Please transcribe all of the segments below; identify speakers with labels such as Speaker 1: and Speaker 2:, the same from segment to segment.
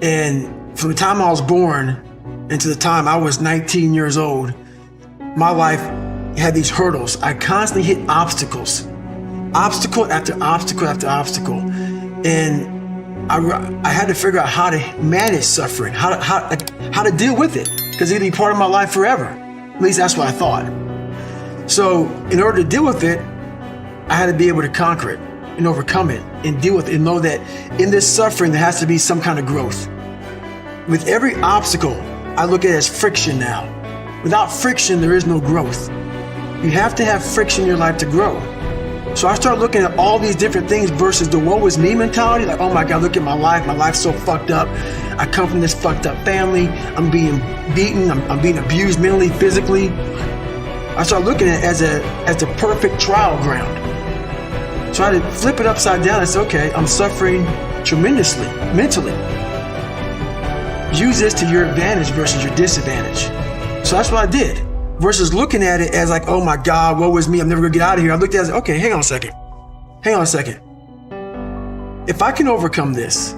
Speaker 1: And from the time I was born and to the time I was 19 years old, my life had these hurdles. I constantly hit obstacles, obstacle after obstacle after obstacle. And I had to figure out how to manage suffering, how to deal with it, because it'd be part of my life forever. At least that's what I thought. So in order to deal with it, I had to be able to conquer it and overcome it and deal with it and know that in this suffering, there has to be some kind of growth. With every obstacle, I look at it as friction now. Without friction, there is no growth. You have to have friction in your life to grow. So I started looking at all these different things versus the woe is me mentality. Like, oh my God, look at my life. My life's so fucked up. I come from this fucked up family. I'm being beaten. I'm being abused mentally, physically. I started looking at it as the perfect trial ground. So I had to flip it upside down and say, okay, I'm suffering tremendously, mentally. Use this to your advantage versus your disadvantage. So that's what I did. Versus looking at it as like, oh my God, woe is me, I'm never gonna get out of here. I looked at it as, okay, hang on a second. If I can overcome this,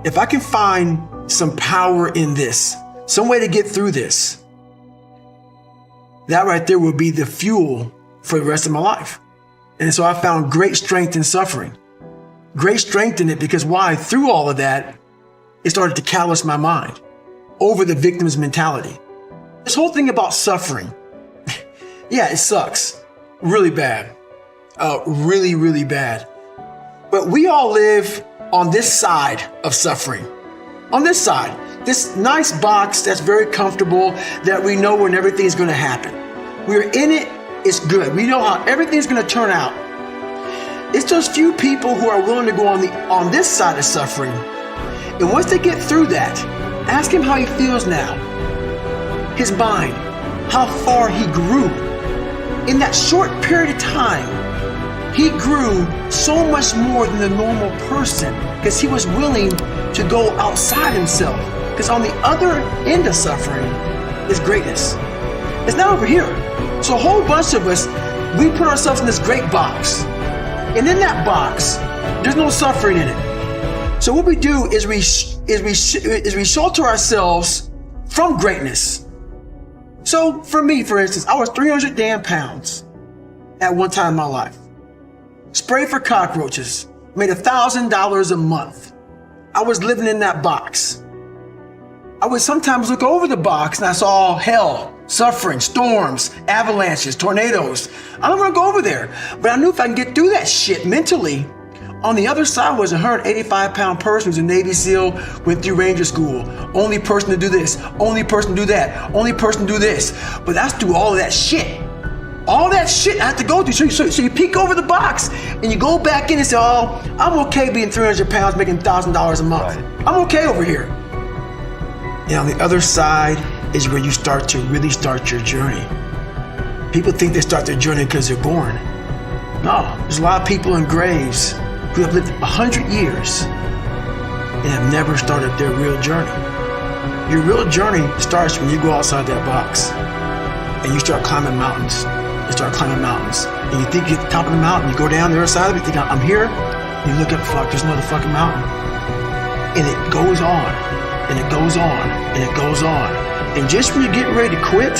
Speaker 1: if I can find some power in this, some way to get through this, that right there will be the fuel for the rest of my life. And so I found great strength in suffering. Great strength in it because why? Through all of that, it started to callous my mind over the victim's mentality. This whole thing about suffering, yeah, it sucks. Really bad. Really, really bad. But we all live on this side of suffering. On this side. This nice box that's very comfortable, that we know when everything's going to happen. We're in it, it's good. We know how everything's going to turn out. It's those few people who are willing to go on this side of suffering. And once they get through that, ask him how he feels now. His mind, how far he grew. In that short period of time, he grew so much more than the normal person because he was willing to go outside himself. Because on the other end of suffering is greatness. It's not over here. So a whole bunch of us, we put ourselves in this great box. And in that box, there's no suffering in it. So what we do is we shelter ourselves from greatness. So for me, for instance, I was 300 damn pounds at one time in my life. Sprayed for cockroaches, made $1,000 a month. I was living in that box. I would sometimes look over the box and I saw hell, suffering, storms, avalanches, tornadoes. I don't want to go over there, but I knew if I can get through that shit mentally, on the other side was a 185-pound person who's a Navy SEAL, went through Ranger School. Only person to do this, only person to do that, only person to do this. But that's through all of that shit. All that shit I have to go through. So you peek over the box and you go back in and say, oh, I'm okay being 300 pounds, making $1,000 a month. Right. I'm okay over here. And on the other side is where you really start your journey. People think they start their journey because they're born. No, there's a lot of people in graves who have lived 100 years and have never started their real journey. Your real journey starts when you go outside that box and you start climbing mountains. You start climbing mountains. And you think you're at the top of the mountain, you go down the other side of it, you think, I'm here. You look up, fuck, there's another fucking mountain. And it goes on, and it goes on, and it goes on. And just when you're getting ready to quit,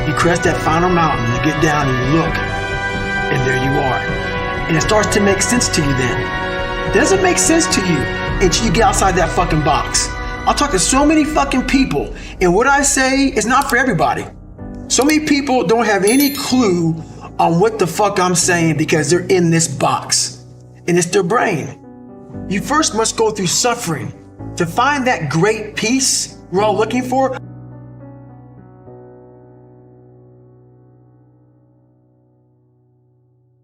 Speaker 1: you crest that final mountain, you get down and you look, and there you are. And it starts to make sense to you then. It doesn't make sense to you until you get outside that fucking box. I'll talk to so many fucking people, and what I say is not for everybody. So many people don't have any clue on what the fuck I'm saying because they're in this box, and it's their brain. You first must go through suffering to find that great peace we're all looking for.